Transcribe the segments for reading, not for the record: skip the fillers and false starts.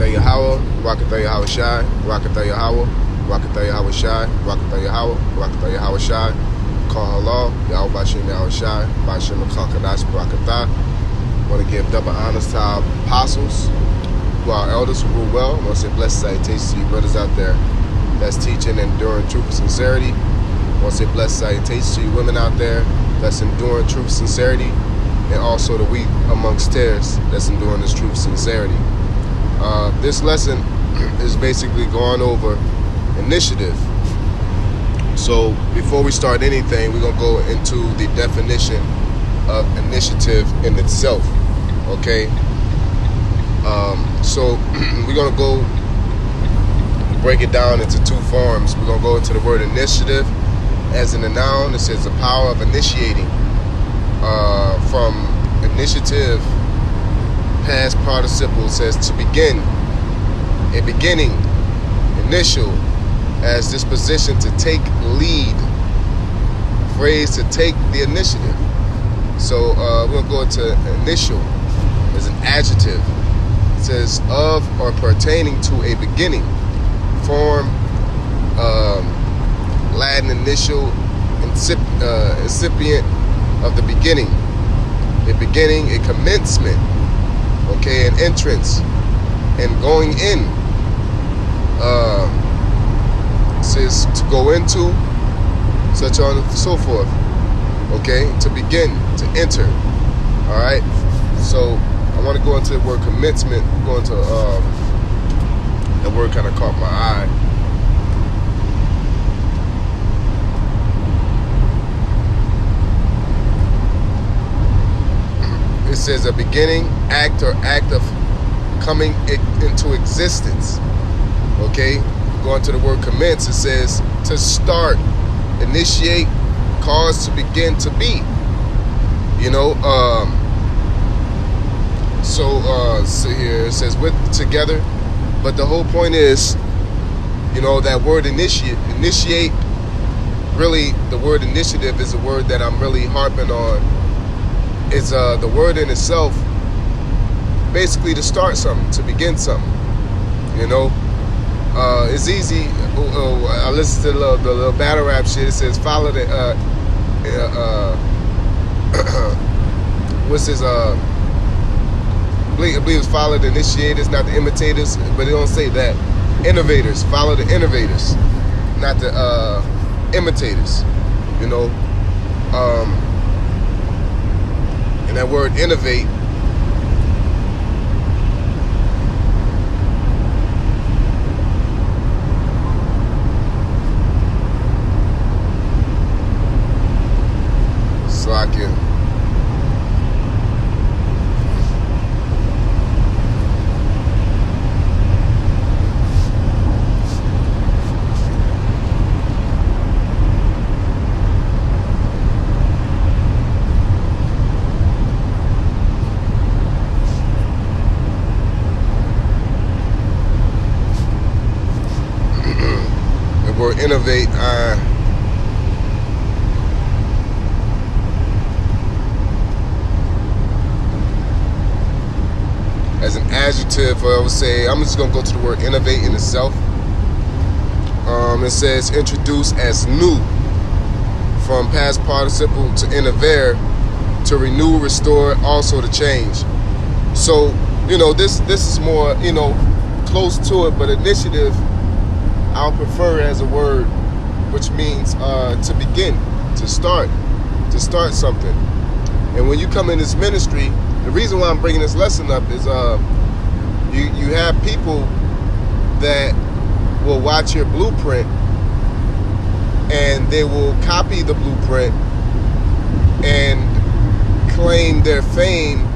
Barakatah Yahweh, Barakatah Yahweh Shai, Barakatah Yahweh, Barakatah Yahweh Shai, Barakatah Yahweh, Barakatah Yahweh Shai, Call Allah, Yahweh Bashim Yahweh Shai, Bashim Kakadas, Barakatah. Want to give double honors to our apostles, who are elders who rule well. I want to say blessed salutations to you brothers out there that's teaching and enduring truth and sincerity. I want to say blessed salutations to you women out there that's enduring truth, sincerity, and also the weak amongst tares that's enduring this truth, sincerity. This lesson is basically going over initiative. So before we start anything, we're going to go into the definition of initiative in itself, okay? So we're going to go break it down into two forms. We're going to go into the word initiative as in a noun. It says the power of initiating. From initiative, past participle says to begin, a beginning, initial, as disposition to take lead, phrase to take the initiative. So we'll go into initial as an adjective. It says of or pertaining to a beginning, form, Latin initial, incipient of the beginning, a beginning, a commencement, okay, an entrance, and going in. Says to go into, such on and so forth, okay, to begin, to enter. All right, so I want to go into the word commencement. Go into the word kind of caught my eye. It says a beginning, act or act of coming into existence. Okay, going to the word commence, it says to start, initiate, cause to begin to be. You know, so here it says with together, but the whole point is, you know, that word initiate, really the word initiative is a word that I'm really harping on. It's the word in itself, basically to start something, to begin something, you know. It's easy. I listen to the little battle rap shit. It says follow the what's his I believe it's follow the initiators, not the imitators, but they don't say that. Innovators, follow the innovators, not the imitators, you know. And that word innovate, so I can innovate. As an adjective, I would say, I'm just going to go to the word innovate in itself. It says introduce as new, from past participle to innovare, to renew, restore, also to change. So, you know, this is more, you know, close to it, but initiative, I'll prefer as a word, which means to begin, to start something. And when you come in this ministry, the reason why I'm bringing this lesson up is you have people that will watch your blueprint and they will copy the blueprint and claim their fame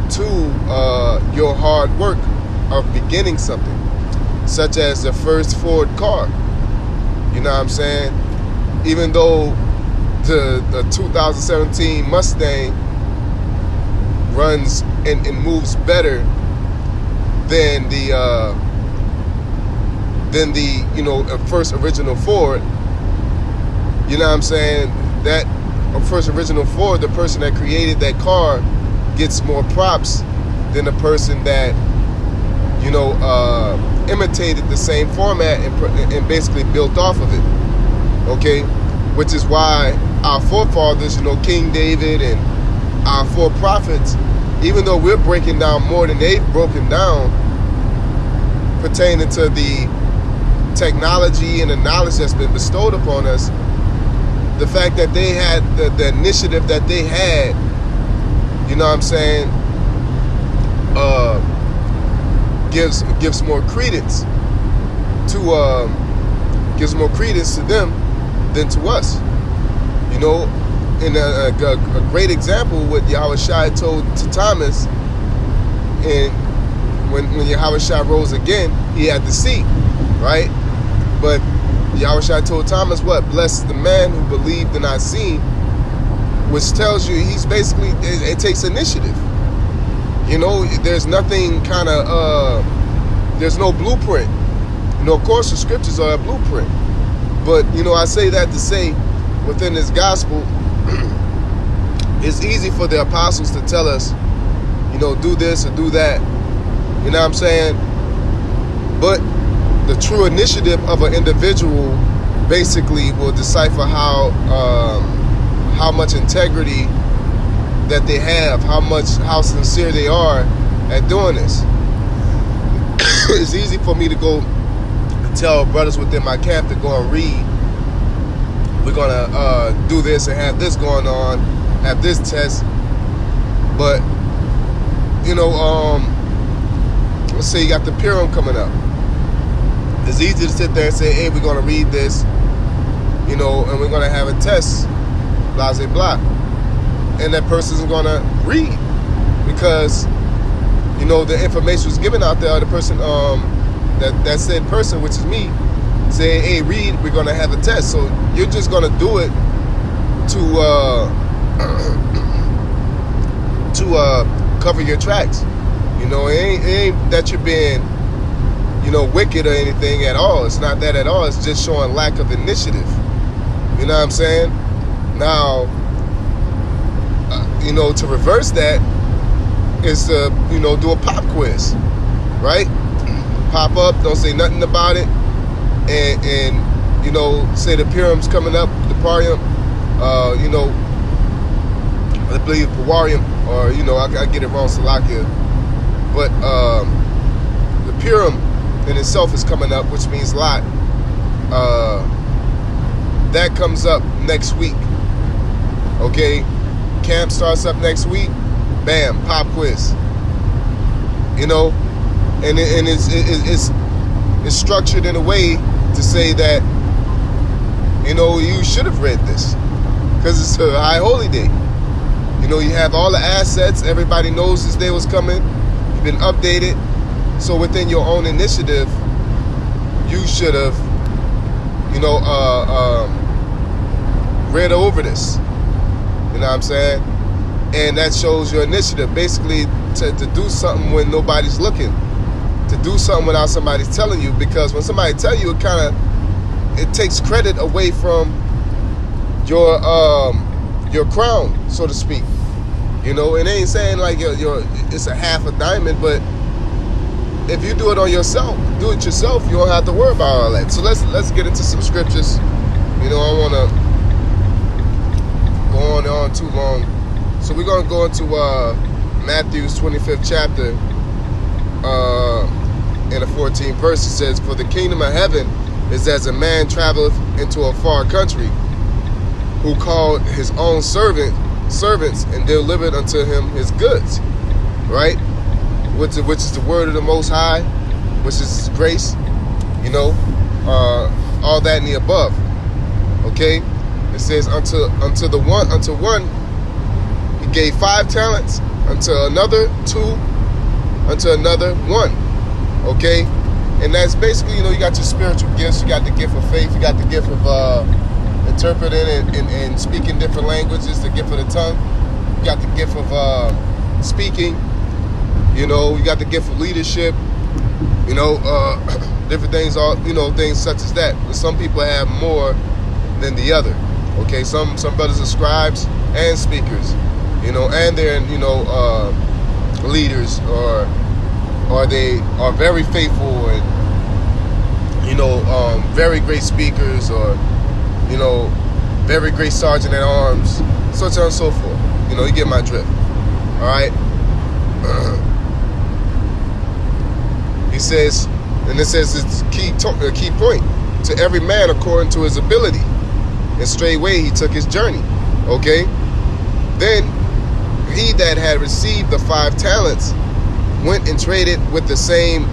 to your hard work of beginning something, such as the first Ford car. You know what I'm saying? Even though the 2017 Mustang runs and moves better than the you know, first original Ford. You know what I'm saying? That first original Ford, the person that created that car gets more props than the person that imitated the same format and basically built off of it. Okay, which is why our forefathers, King David and our four prophets, even though we're breaking down more than they've broken down pertaining to the technology and the knowledge that's been bestowed upon us, the fact that they had the initiative that they had, gives more credence to them than to us. In a great example, what Yahushua told to Thomas, and when Yahushua rose again, he had to see, right? But Yahushua told Thomas what? Blessed the man who believed and not seen, which tells you he's basically, it takes initiative. There's nothing there's no blueprint. Of course the scriptures are a blueprint. But, I say that to say, within this gospel, it's easy for the apostles to tell us, do this or do that. You know what I'm saying? But the true initiative of an individual basically will decipher how much integrity that they have, how sincere they are at doing this. It's easy for me to go tell brothers within my camp to go and read. We're gonna do this and have this going on, have this test. But let's say you got the Purim coming up. It's easy to sit there and say, hey, we're gonna read this, and we're gonna have a test, blah blah blah, and that person's gonna read because the information was given out there. The person that said person, which is me, say, hey, read, we're gonna have a test. So you're just gonna do it to cover your tracks. It ain't that you're being wicked or anything at all. It's not that at all. It's just showing lack of initiative. You know what I'm saying? Now, to reverse that is to do a pop quiz, right? Pop up, don't say nothing about it, and say the Purim's coming up, the Parium, I believe Pawarium, or I get it wrong, Salakia, but the Purim in itself is coming up, which means Lot. That comes up next week. Okay, camp starts up next week. Bam, pop quiz. And it's structured in a way to say that you should have read this because it's a high holy day. You have all the assets. Everybody knows this day was coming. You've been updated. So within your own initiative, you should have, read over this. You know what I'm saying? And that shows your initiative. Basically, to do something when nobody's looking. To do something without somebody telling you. Because when somebody tell you, it takes credit away from your crown, so to speak. It ain't saying like it's a half a diamond, but if you do it on yourself, do it yourself, you don't have to worry about all that. So let's get into some scriptures. I don't want to go on too long. So we're going to go into Matthew's 25th chapter in the 14th verse. It says, for the kingdom of heaven is as a man traveleth into a far country, who called his own servants and delivered unto him his goods. Right? Which is the word of the Most High, which is grace, all that and the above. Okay? It says unto one he gave 5 talents, unto another 2, unto another 1. Okay? And that's basically, you got your spiritual gifts, you got the gift of faith, you got the gift of interpreting and speaking different languages, the gift of the tongue, you got the gift of speaking. You got the gift of leadership, different things, things such as that. But some people have more than the other. Okay, some brothers are scribes and speakers, and they're leaders or or they are very faithful and, very great speakers, or, very great sergeant at arms, so on and so forth. You get my drift. All right. He says, and it says it's a key point. To every man according to his ability, and straightway he took his journey. Okay. Then he that had received the 5 talents went and traded with the same,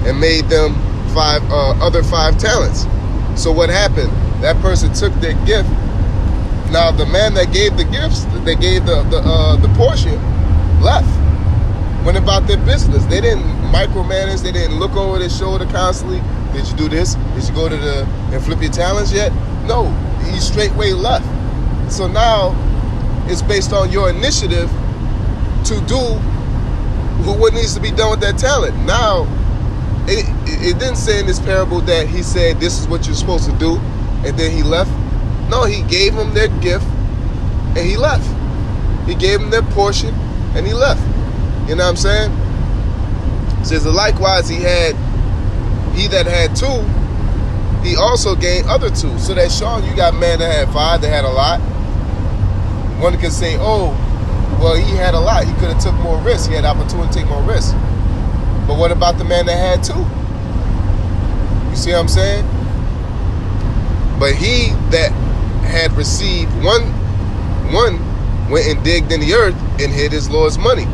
and made them other 5 talents. So what happened? That person took their gift. Now the man that gave the gifts, they gave the portion, left. Went about their business. They didn't micromanage. They didn't look over their shoulder constantly. Did you do this? Did you go to and flip your talents yet? No. He straightway left. So now it's based on your initiative to do what needs to be done with that talent. Now, it didn't say in this parable that he said this is what you're supposed to do, and then he left. No, he gave them their gift, and he left. He gave them their portion, and he left. You know what I'm saying? It says, likewise he that had 2, he also gained other 2. So that Sean, you got man that had 5, that had a lot. One can say, oh, well, he had a lot. He could have took more risks. He had opportunity to take more risks. But what about the man that had 2? You see what I'm saying? But he that had received one went and digged in the earth and hid his Lord's money.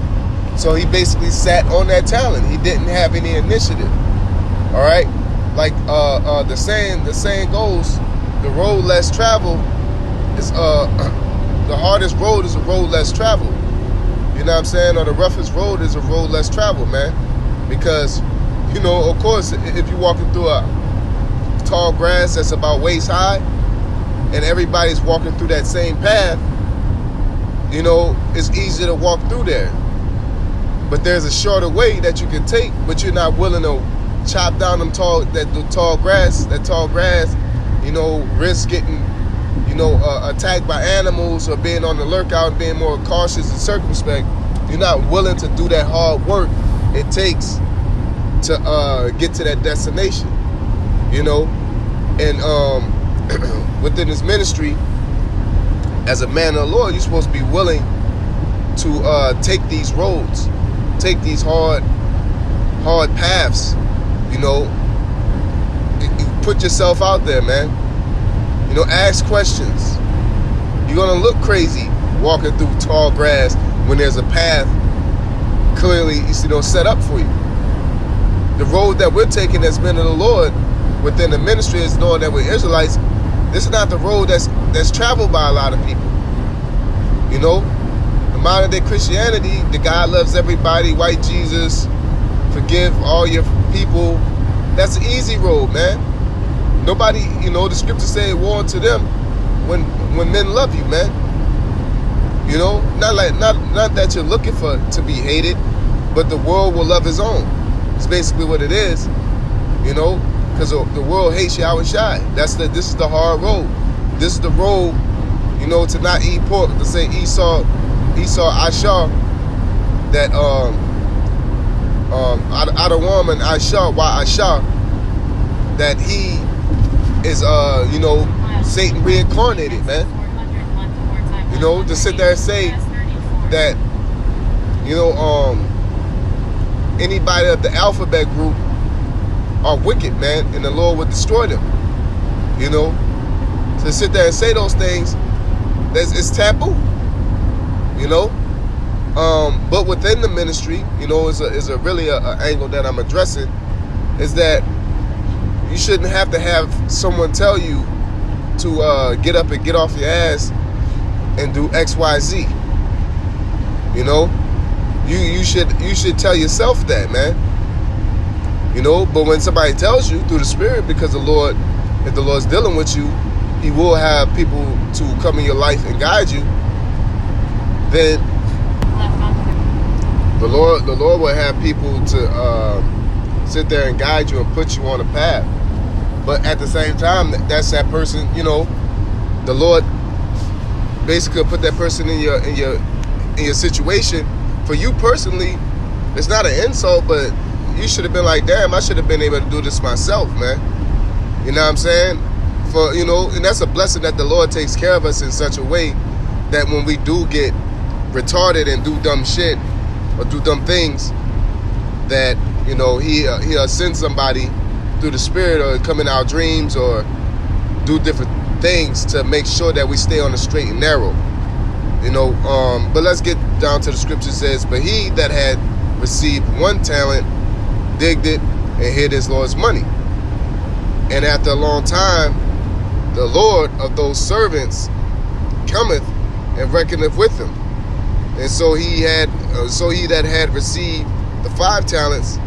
So he basically sat on that talent. He didn't have any initiative. All right? Like the saying goes, the road less traveled is the hardest road is a road less traveled. You know what I'm saying? Or the roughest road is a road less traveled, man. Because, of course, if you're walking through a tall grass that's about waist high, and everybody's walking through that same path, it's easy to walk through there. But there's a shorter way that you can take, but you're not willing to chop down the tall grass, risk getting, attacked by animals, or being on the lookout and being more cautious and circumspect. You're not willing to do that hard work it takes to get to that destination, and within this ministry, as a man of the Lord, you're supposed to be willing to take these roads, take these hard paths, put yourself out there, man. Ask questions. You're gonna look crazy walking through tall grass when there's a path clearly, set up for you. The road that we're taking as men of the Lord within the ministry is knowing that we're Israelites. This is not the road that's traveled by a lot of people. The modern day Christianity, the God loves everybody, white Jesus, forgive all your people. That's an easy road, man. Nobody, the scriptures say woe unto them when men love you, man. Not that you're looking to be hated, but the world will love his own. It's basically what it is, because the world hates Yahweh Shai. This is the hard road. This is the road, to not eat pork. To say Esau Ashar, that Adawam and Ashar, that he is Satan reincarnated, man. To sit there and say that anybody of the alphabet group are wicked, man, and the Lord would destroy them. To sit there and say those things, it's taboo. But within the ministry, is a really a angle that I'm addressing, is that you shouldn't have to have someone tell you to get up and get off your ass and do X, Y, Z. You should tell yourself that, man. But when somebody tells you through the Spirit, because if the Lord's dealing with you, He will have people to come in your life and guide you. Then the Lord will have people to sit there and guide you and put you on a path. But at the same time, that's that person. The Lord basically put that person in your situation for you personally It's not an insult, but you should have been like, damn, I should have been able to do this myself, man. You know what I'm saying? And that's a blessing that the Lord takes care of us in such a way that when we do get retarded and do dumb shit or do dumb things, that, he'll send somebody through the spirit or come in our dreams or do different things to make sure that we stay on the straight and narrow. But let's get down to the scripture. It says, but he that had received 1 talent digged it and hid his Lord's money. And after a long time, the Lord of those servants cometh and reckoneth with him. And so he that had received the 5 talents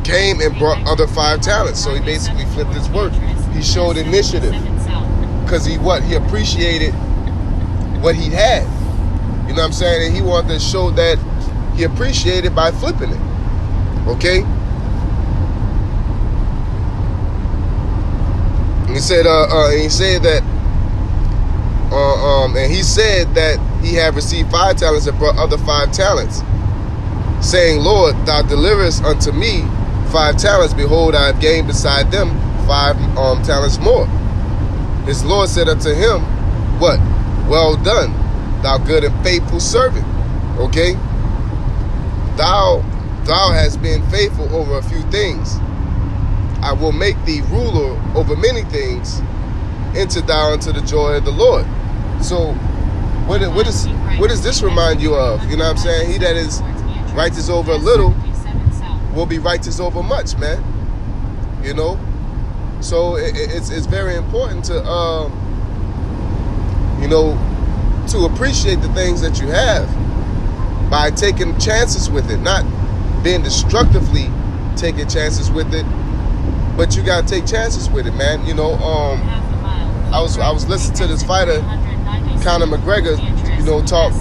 came and brought other 5 talents. So he basically flipped his work. He showed initiative because he appreciated what he had. You know what I'm saying? And he wanted to show that he appreciated by flipping it. Okay? He said that he had received 5 talents and brought other 5 talents, saying, Lord, thou deliverest unto me 5 talents. Behold, I have gained beside them 5 talents more. His Lord said unto him, what? Well done, thou good and faithful servant. Okay? Thou hast been faithful over a few things. I will make thee ruler over many things. Enter thou into the joy of the Lord. So what does this remind you of? You know what I'm saying? He that is righteous over a little will be righteous over much, man. So it's very important to to appreciate the things that you have by taking chances with it, not being destructively taking chances with it, but you gotta take chances with it, man. I was listening to this fighter, Conor McGregor, talk,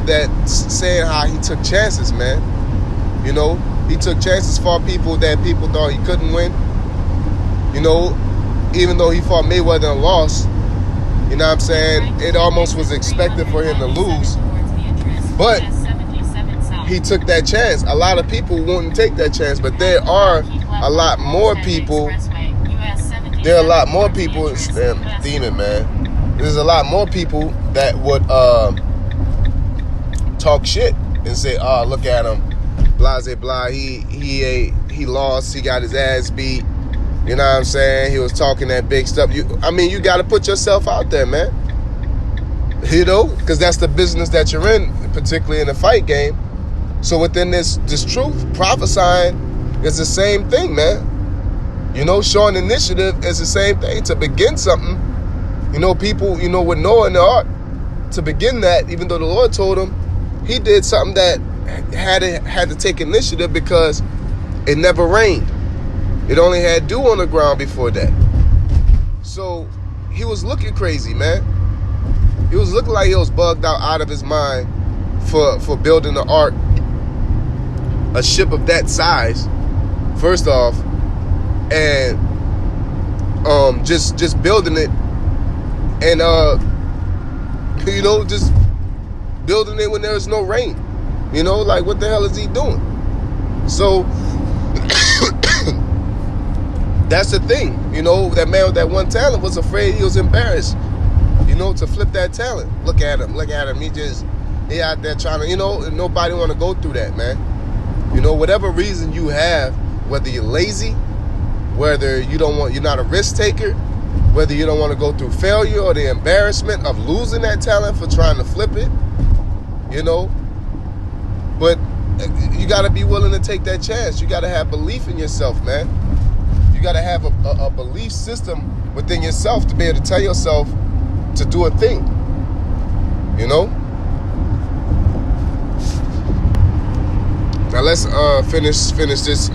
that saying how he took chances, man. He took chances for people that people thought he couldn't win. Even though he fought Mayweather and lost, you know what I'm saying? It almost was expected for him to lose. But he took that chance. A lot of people wouldn't take that chance, but there are a lot more people. There are a lot more people. Damn, demon, man. There's a lot more people that would talk shit and say, "Oh, look at him, blah, blah, blah. He lost. He got his ass beat." You know what I'm saying? He was talking that big stuff. You got to put yourself out there, man. Because that's the business that you're in, particularly in the fight game. So within this truth, prophesying is the same thing, man. Showing initiative is the same thing. To begin something, people, with Noah in the ark, to begin that, even though the Lord told him, he did something that had to take initiative because it never rained. It only had dew on the ground before that. So he was looking crazy, man. He was looking like he was bugged out of his mind for building the ark, a ship of that size, first off, and just building it, and just building it when there's no rain. Like, what the hell is he doing? So that's the thing. That man with that 1 talent was afraid, he was embarrassed, to flip that talent. Look at him. He out there trying to, and nobody want to go through that, man. Whatever reason you have, whether you're lazy, whether you're not a risk taker, whether you don't want to go through failure or the embarrassment of losing that talent for trying to flip it, but you got to be willing to take that chance. You got to have belief in yourself, man. You got to have a belief system within yourself to be able to tell yourself to do a thing, Now let's finish this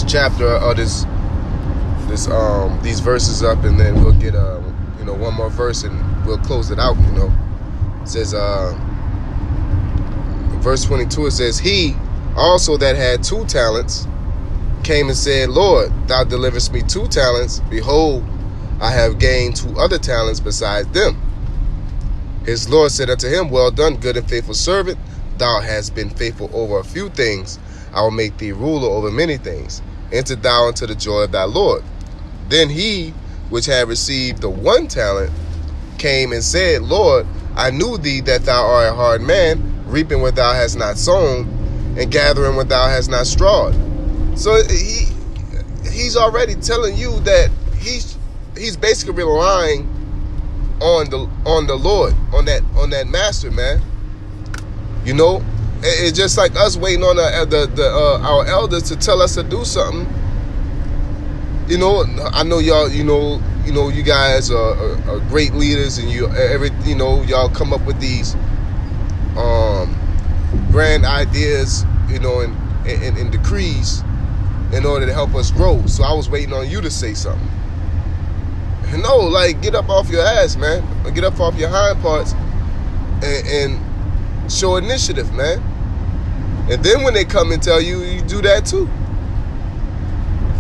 chapter or these verses up, and then we'll get one more verse and we'll close it out. It says verse 22. It says, he also that had 2 talents came and said, Lord, thou deliverest me 2 talents. Behold, I have gained 2 other talents besides them. His Lord said unto him, well done, good and faithful servant. thou hast been faithful over a few things, I will make thee ruler over many things. Enter thou into the joy of thy Lord. Then he which had received the 1 talent came and said, Lord, I knew thee that thou art a hard man, reaping where thou hast not sown, and gathering where thou hast not strawed. So he's already telling you that he's basically relying on the Lord, on that master, man. You know, it's just like us waiting on our elders to tell us to do something. You know, I know y'all. You know, you guys are great leaders, and y'all come up with these grand ideas, you know, and decrees in order to help us grow. So I was waiting on you to say something. No, like, get up off your ass, man. Get up off your hind parts and show initiative, man. And then when they come and tell you, you do that too.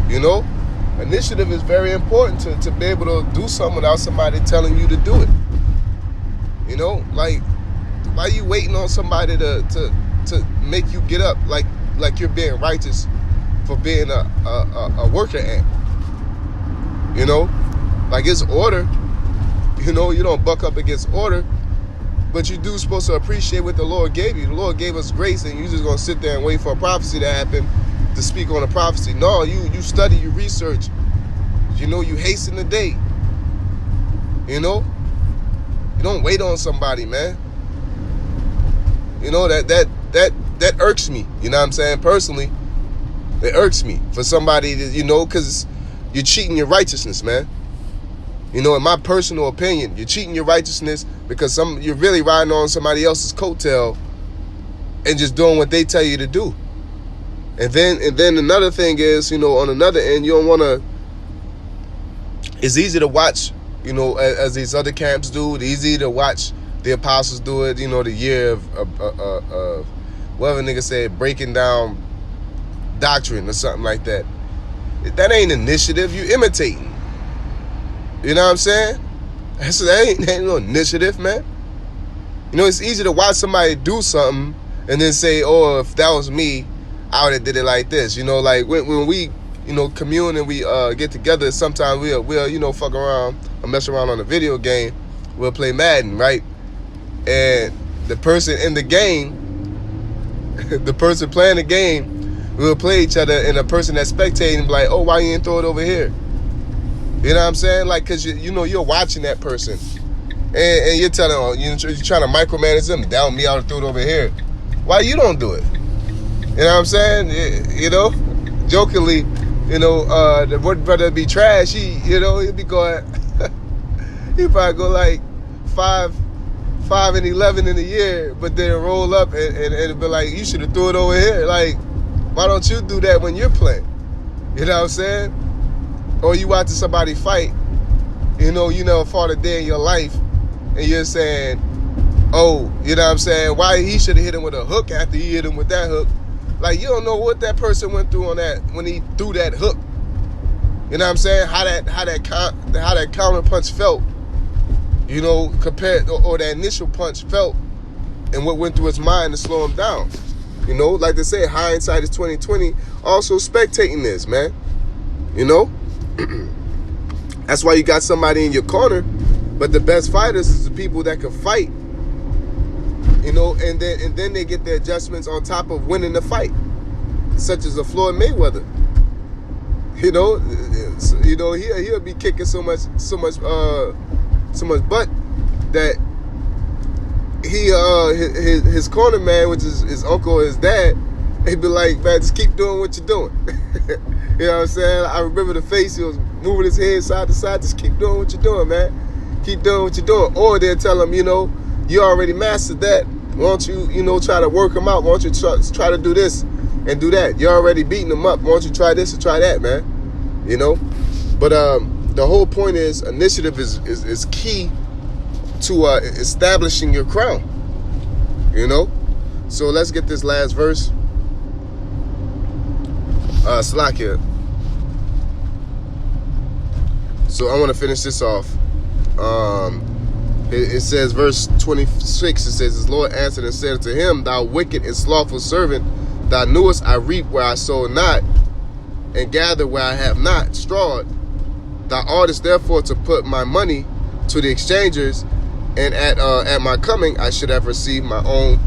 You know, initiative is very important to be able to do something without somebody telling you to do it. You know, like, why are you waiting on somebody to make you get up like you're being righteous for being a worker ant? You know, like, it's order. You know, you don't buck up against order, but you do supposed to appreciate what the Lord gave you. The Lord gave us grace, and you just gonna sit there and wait for a prophecy to happen to speak on a prophecy. No, you study, you research. You know, you hasten the day. You know, you don't wait on somebody, man. You know, that irks me. You know what I'm saying? Personally, it irks me for somebody to, you know, because you're cheating your righteousness, man. You know, in my personal opinion, you're cheating your righteousness because you're really riding on somebody else's coattail and just doing what they tell you to do. And then another thing is, you know, on another end, you don't want to. It's easy to watch, you know, as these other camps do. It's easy to watch the apostles do it. You know, the year of whatever nigga said, breaking down doctrine or something like that. That ain't initiative. You imitating. You know what I'm saying? That ain't no initiative, man. You know, it's easy to watch somebody do something and then say, oh, if that was me, I would have did it like this. You know, like when we, you know, commune and we get together, sometimes we'll, you know, fuck around or mess around on a video game. We'll play Madden, right? And the person in the game, the person playing the game, we'll play each other, and the person that's spectating be like, oh, why you didn't throw it over here? You know what I'm saying? Like, because, you know, you're watching that person. And you're telling, you're trying to micromanage them. Down me, I would throw it over here. Why you don't do it? You know what I'm saying? You know, jokingly, you know, the brother be trash. He'd be going, he'd probably go like 5 and 11 in a year, but then roll up and be like, you should have threw it over here. Like, why don't you do that when you're playing? You know what I'm saying? Or you watching somebody fight, you know, you never fought a day in your life, and you're saying, oh, you know what I'm saying, why he should have hit him with a hook after he hit him with that hook. Like, you don't know what that person went through on that when he threw that hook. You know what I'm saying? How that counter punch felt, you know, compared or that initial punch felt, and what went through his mind to slow him down. You know, like they say, hindsight is 20/20. Also spectating this, man. You know? That's why you got somebody in your corner, but the best fighters is the people that can fight. You know, and then they get their adjustments on top of winning the fight, such as a Floyd Mayweather. You know, he'll be kicking so much butt that his corner man, which is his uncle or his dad, he'd be like, man, just keep doing what you're doing. You know what I'm saying? I remember the face, he was moving his head side to side. Just keep doing what you're doing, man. Keep doing what you're doing. Or they'll tell him, you know, you already mastered that. Why don't you, you know, try to work him out? Why don't you try to do this and do that? You're already beating him up. Why don't you try this and try that, man? You know? But the whole point is initiative is key to establishing your crown. You know? So let's get this last verse. Salakia. So I want to finish this off. It says, verse 26, it says, his Lord answered and said unto him, thou wicked and slothful servant, thou knewest I reap where I sow not, and gather where I have not strawed. Thou oughtest therefore to put my money to the exchangers, and at my coming I should have received my own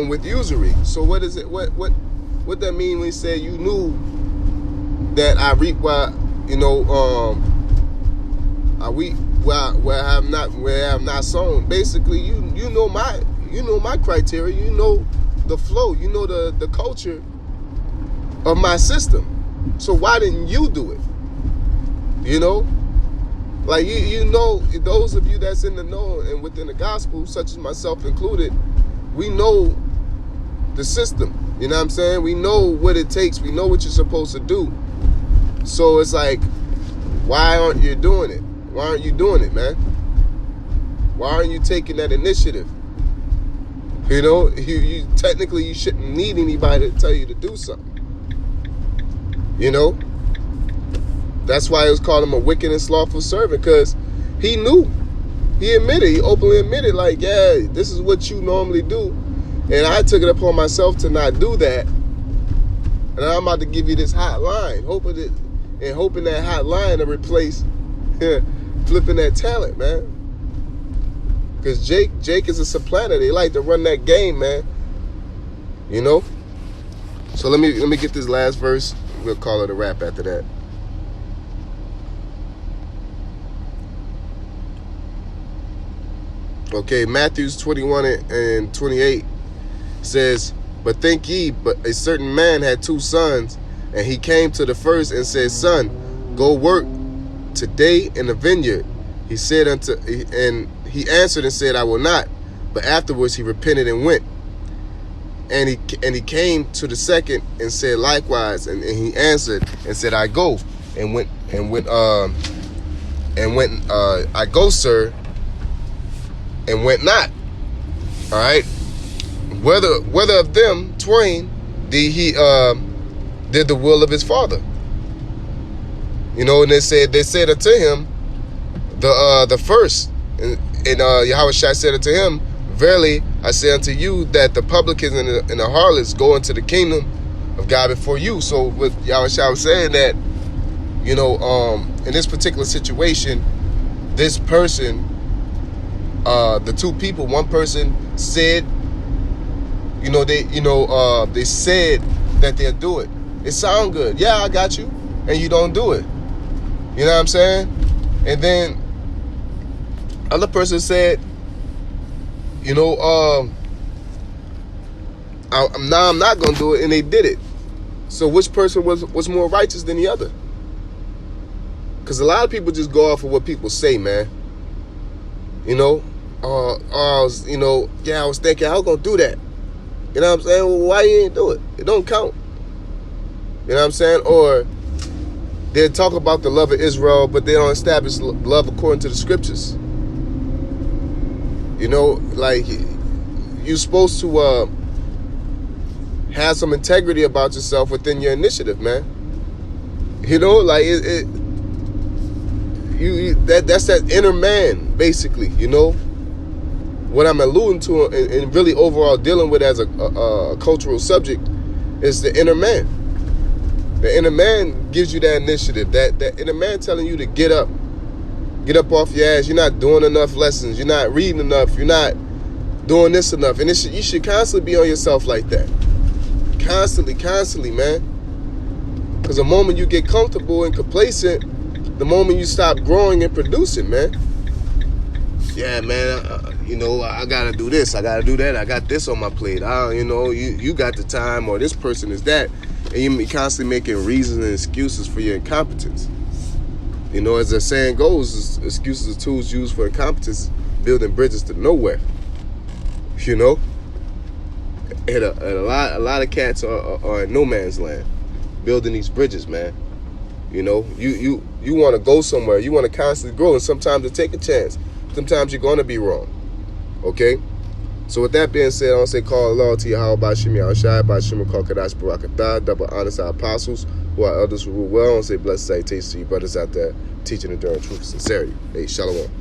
with usury. So what is it? What that mean when he said you knew that I reap where I reap where I have not sown? Basically, you know my criteria. You know the flow. You know the culture of my system. So why didn't you do it? Like you know, those of you that's in the know and within the gospel, such as myself included, we know the system. You know what I'm saying? We know what it takes. We know what you're supposed to do. So it's like, why aren't you doing it? Why aren't you doing it, man? Why aren't you taking that initiative? You technically you shouldn't need anybody to tell you to do something. That's why it was called him a wicked and slothful servant, because he knew. He openly admitted, like, yeah, this is what you normally do. And I took it upon myself to not do that. And I'm about to give you this hotline, hoping that hotline to replace flipping that talent, man. Because Jake is a supplanter. They like to run that game, man. So let me get this last verse. We'll call it a wrap after that. Okay, Matthew 21 and 28 says, but think ye, but a certain man had 2 sons, and he came to the first and said, son, go work today in the vineyard. He answered and said, I will not. But afterwards he repented and went. And he came to the second and said likewise, and he answered and said, I go, and went I go, sir, and went not. All right. Whether of them twain did he did the will of his father? And they said unto him, the first, and Yahushua said unto him, verily I say unto you that the publicans and the harlots go into the kingdom of God before you. So what Yahushua was saying that, in this particular situation, this person, the 2 people, one person said, they said that they'll do it. It sound good. Yeah, I got you. And you don't do it. You know what I'm saying? And then other person said, I'm not going to do it. And they did it. So which person was more righteous than the other? Because a lot of people just go off of what people say, man. I was thinking I was going to do that. You know what I'm saying? Well, why you ain't do it? It don't count. You know what I'm saying? Or they talk about the love of Israel, but they don't establish love according to the scriptures. Like, you're supposed to have some integrity about yourself within your initiative, man. Like that's that inner man, basically. What I'm alluding to and really overall dealing with as a cultural subject is the inner man. The inner man gives you that initiative. That inner man telling you to get up off your ass. You're not doing enough lessons. You're not reading enough. You're not doing this enough. And you should constantly be on yourself like that. Constantly, man. Because the moment you get comfortable and complacent, the moment you stop growing and producing, man. Yeah, man, I gotta do this, I gotta do that, I got this on my plate. You got the time, or this person is that, and you constantly making reasons and excuses for your incompetence. As the saying goes, excuses are tools used for incompetence, building bridges to nowhere. And a lot of cats are in no man's land, building these bridges, man. You want to go somewhere, you want to constantly grow, and sometimes to take a chance. Sometimes you're going to be wrong. Okay? So with that being said, I want to say call Allah to Yahweh Bashim Yahushai Bashim Kal Kadash Barakatah, double honors our apostles who are elders who rule well. I want to say blessed salutations to you brothers out there teaching and enduring truth and sincerity. Hey, shalom.